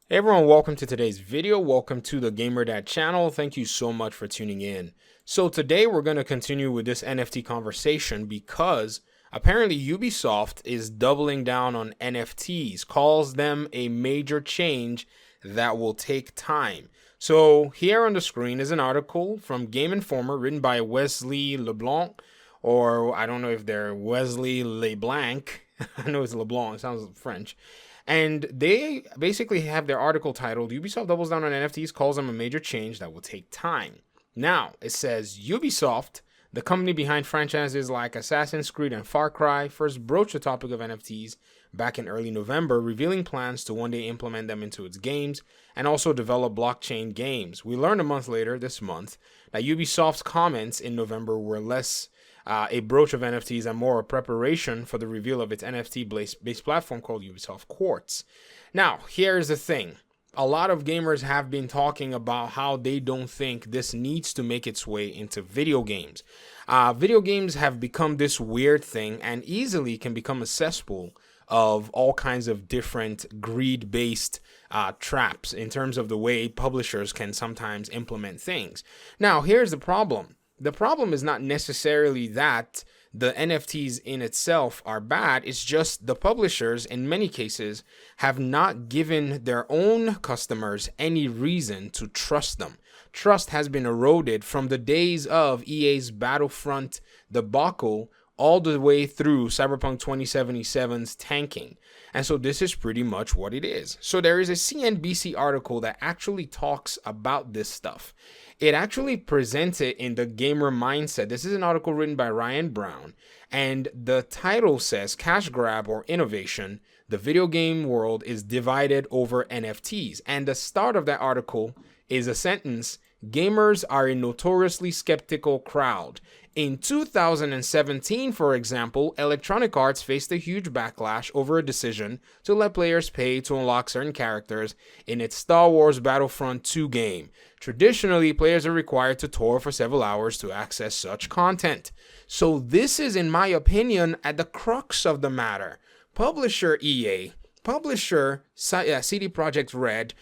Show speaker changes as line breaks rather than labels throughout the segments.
Hey everyone, welcome to today's video. Welcome to the Gamer Dad channel. Thank you so much for tuning in. So today we're going to continue with this NFT conversation because apparently Ubisoft is doubling down on NFTs, calls them a major change that will take time. So here on the screen is an article from Game Informer written by Wesley LeBlanc, or I don't know if they're Wesley LeBlanc. I know it's LeBlanc, it sounds French. And they basically have their article titled Ubisoft doubles down on NFTs, calls them a major change that will take time. Now, it says Ubisoft, the company behind franchises like Assassin's Creed and Far Cry, first broached the topic of NFTs back in early November, revealing plans to one day implement them into its games and also develop blockchain games. We learned a month later, this month, that Ubisoft's comments in November were less a broach of NFTs and more a preparation for the reveal of its NFT-based platform called Ubisoft Quartz. Now, here's the thing. A lot of gamers have been talking about how they don't think this needs to make its way into video games. Video games have become this weird thing and easily can become a cesspool of all kinds of different greed-based traps in terms of the way publishers can sometimes implement things. Now, here's the problem. The problem is not necessarily that the NFTs in itself are bad. It's just the publishers, in many cases, have not given their own customers any reason to trust them. Trust has been eroded from the days of EA's Battlefront debacle all the way through Cyberpunk 2077's tanking. And so this is pretty much what it is. So there is a CNBC article that actually talks about this stuff. It actually presents it in the gamer mindset. This is an article written by Ryan Brown, and the title says Cash Grab or Innovation, the video game world is divided over NFTs. And the start of that article is a sentence, gamers are a notoriously skeptical crowd. In 2017, for example, Electronic Arts faced a huge backlash over a decision to let players pay to unlock certain characters in its Star Wars Battlefront 2 game. Traditionally, players are required to tour for several hours to access such content. So this is, in my opinion, at the crux of the matter. Publisher EA, publisher CD Projekt Red,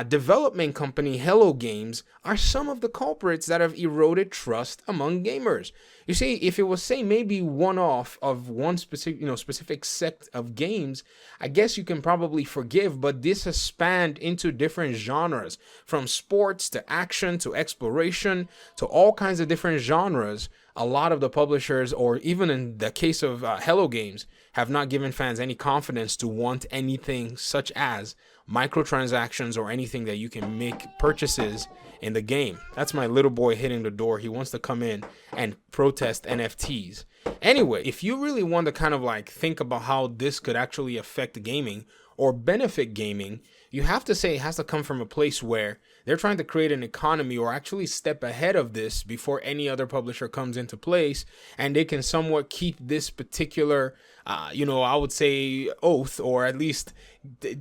development company Hello Games are some of the culprits that have eroded trust among gamers. You see, if it was, say, maybe one-off of one specific sect of games, I guess you can probably forgive, but this has spanned into different genres, from sports to action to exploration to all kinds of different genres. A lot of the publishers, or even in the case of Hello Games, have not given fans any confidence to want anything such as microtransactions or anything that you can make purchases in the game. That's my little boy hitting the door. He wants to come in and protest NFTs. Anyway, if you really want to kind of like think about how this could actually affect gaming or benefit gaming, you have to say it has to come from a place where they're trying to create an economy or actually step ahead of this before any other publisher comes into place, and they can somewhat keep this particular, I would say oath, or at least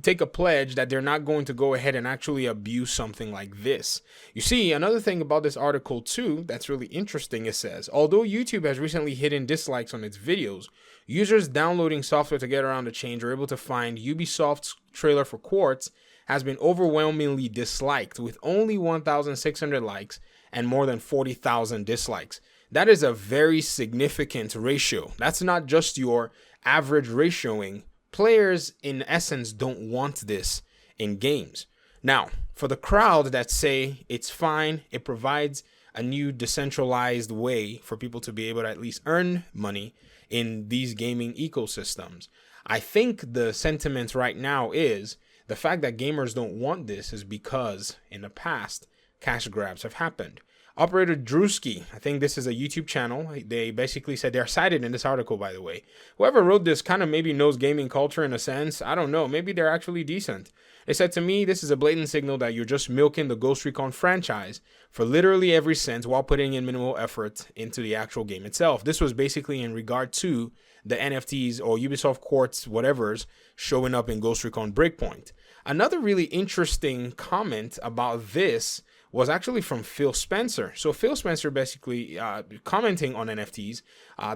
take a pledge that they're not going to go ahead and actually abuse something like this. You see, another thing about this article too that's really interesting, it says, although YouTube has recently hidden dislikes on its videos, users downloading software to get around the change are able to find Ubisoft's trailer for Quartz has been overwhelmingly disliked, with only 1,600 likes and more than 40,000 dislikes. That is a very significant ratio. That's not just your average ratioing. Players, in essence, don't want this in games. Now, for the crowd that say it's fine, it provides a new decentralized way for people to be able to at least earn money in these gaming ecosystems. I think the sentiment right now is the fact that gamers don't want this is because in the past, cash grabs have happened. Operator Drewski, I think this is a YouTube channel. They basically said, they're cited in this article, by the way. Whoever wrote this kind of maybe knows gaming culture in a sense. I don't know. Maybe they're actually decent. They said, to me, this is a blatant signal that you're just milking the Ghost Recon franchise for literally every cent while putting in minimal effort into the actual game itself. This was basically in regard to the NFTs or Ubisoft Quartz whatever's showing up in Ghost Recon Breakpoint. Another really interesting comment about this was actually from Phil Spencer. So Phil Spencer basically commenting on NFTs.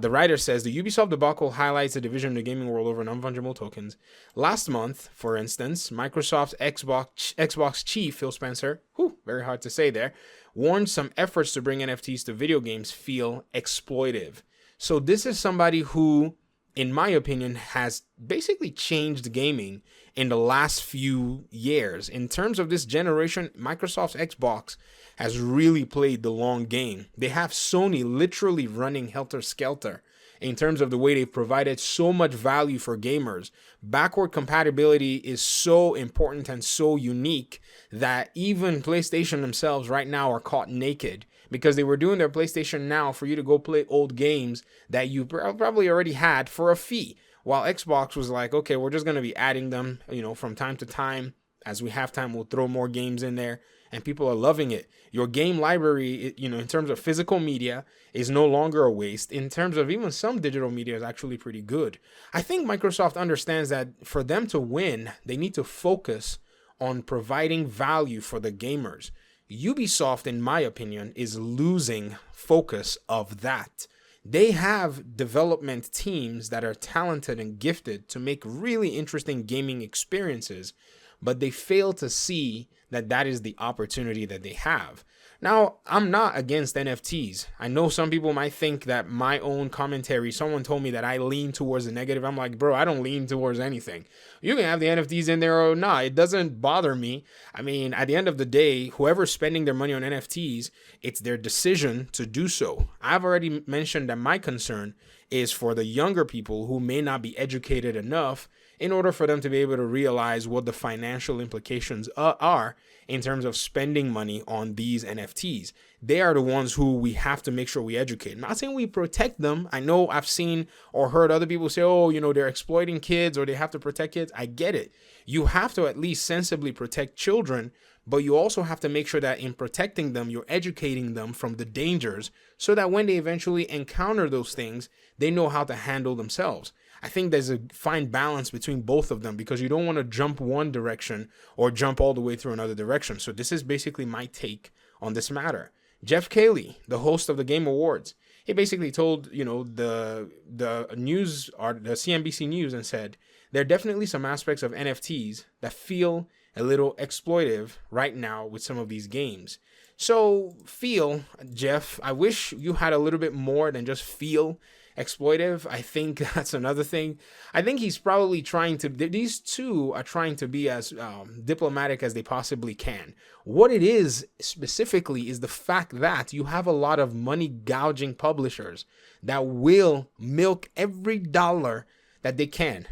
The writer says the Ubisoft debacle highlights the division in the gaming world over non-fungible tokens. Last month, for instance, Microsoft's Xbox chief, Phil Spencer, very hard to say there, warned some efforts to bring NFTs to video games feel exploitive. So this is somebody who, in my opinion, has basically changed gaming in the last few years. In terms of this generation, Microsoft's Xbox has really played the long game. They have Sony literally running helter-skelter in terms of the way they've provided so much value for gamers. Backward compatibility is so important and so unique that even PlayStation themselves right now are caught naked, because they were doing their PlayStation Now for you to go play old games that you probably already had for a fee. While Xbox was like, okay, we're just going to be adding them, from time to time. As we have time, we'll throw more games in there, and people are loving it. Your game library, in terms of physical media, is no longer a waste. In terms of even some digital media is actually pretty good. I think Microsoft understands that for them to win, they need to focus on providing value for the gamers. Ubisoft, in my opinion, is losing focus of that. They have development teams that are talented and gifted to make really interesting gaming experiences, but they fail to see that that is the opportunity that they have. Now, I'm not against NFTs. I know some people might think that my own commentary, someone told me that I lean towards the negative. I'm like, bro, I don't lean towards anything. You can have the NFTs in there or not. It doesn't bother me. I mean, at the end of the day, whoever's spending their money on NFTs, it's their decision to do so. I've already mentioned that my concern is for the younger people who may not be educated enough in order for them to be able to realize what the financial implications are in terms of spending money on these NFTs. They are the ones who we have to make sure we educate. I'm not saying we protect them. I know I've seen or heard other people say, they're exploiting kids or they have to protect kids. I get it. You have to at least sensibly protect children, but you also have to make sure that in protecting them, you're educating them from the dangers so that when they eventually encounter those things, they know how to handle themselves. I think there's a fine balance between both of them because you don't want to jump one direction or jump all the way through another direction. So this is basically my take on this matter. Jeff Keighley, the host of the Game Awards, he basically told, the news or the CNBC News and said, there are definitely some aspects of NFTs that feel a little exploitive right now with some of these games. So Jeff, I wish you had a little bit more than just feel exploitive. I think that's another thing. I think he's probably these two are trying to be as diplomatic as they possibly can. What it is specifically is the fact that you have a lot of money gouging publishers that will milk every dollar that they can.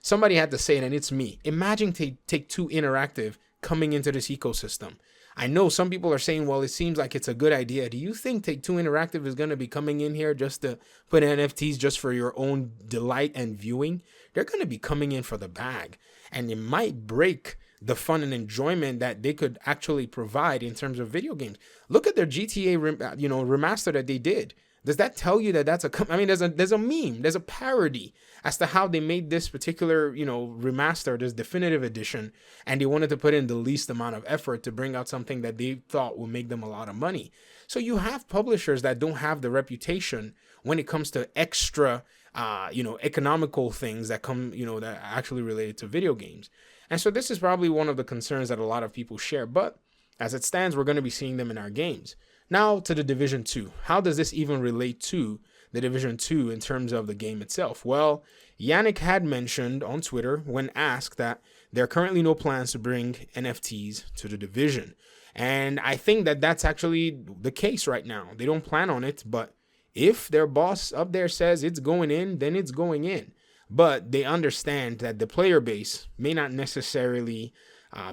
Somebody had to say it, and it's me. Imagine Take-Two Interactive coming into this ecosystem. I know some people are saying, well, it seems like it's a good idea. Do you think Take-Two Interactive is going to be coming in here just to put NFTs just for your own delight and viewing? They're going to be coming in for the bag. And it might break the fun and enjoyment that they could actually provide in terms of video games. Look at their GTA remaster that they did. Does that tell you that there's a meme, there's a parody as to how they made this particular, remaster, this definitive edition, and they wanted to put in the least amount of effort to bring out something that they thought would make them a lot of money. So you have publishers that don't have the reputation when it comes to extra, economical things that come, that are actually related to video games. And so this is probably one of the concerns that a lot of people share, but as it stands, we're going to be seeing them in our games. Now to the Division 2. How does this even relate to the Division 2 in terms of the game itself? Well, Yannick had mentioned on Twitter when asked that there are currently no plans to bring NFTs to the Division. And I think that that's actually the case right now. They don't plan on it, but if their boss up there says it's going in, then it's going in. But they understand that the player base may not necessarily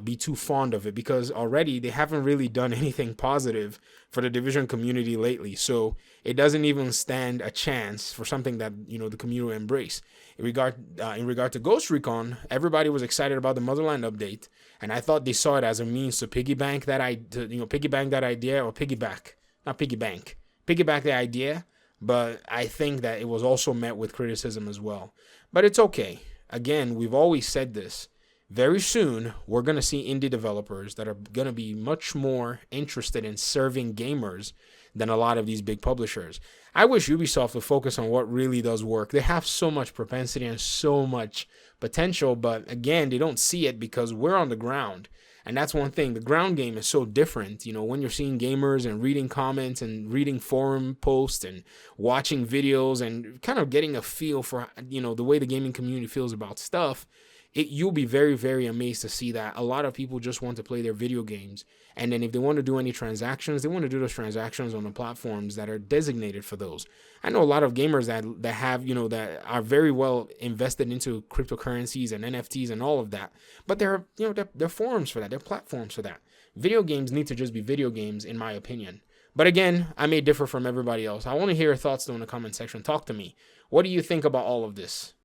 be too fond of it because already they haven't really done anything positive for the Division community lately. So it doesn't even stand a chance for something that, the community will embrace. In regard to Ghost Recon, everybody was excited about the Motherland update, and I thought they saw it as a means to piggyback that idea, or piggyback the idea. But I think that it was also met with criticism as well. But it's okay. Again, we've always said this. very soon we're going to see indie developers that are going to be much more interested in serving gamers than a lot of these big publishers. I wish Ubisoft would focus on what really does work. They have so much propensity and so much potential, but again, they don't see it because we're on the ground. And that's one thing. The ground game is so different. When you're seeing gamers and reading comments and reading forum posts and watching videos and kind of getting a feel for, the way the gaming community feels about stuff, you'll be very, very amazed to see that a lot of people just want to play their video games. And then if they want to do any transactions, they want to do those transactions on the platforms that are designated for those. I know a lot of gamers that have, that are very well invested into cryptocurrencies and NFTs and all of that. But there are forums for that. There are platforms for that. Video games need to just be video games, in my opinion. But again, I may differ from everybody else. I want to hear your thoughts though in the comment section. Talk to me. What do you think about all of this?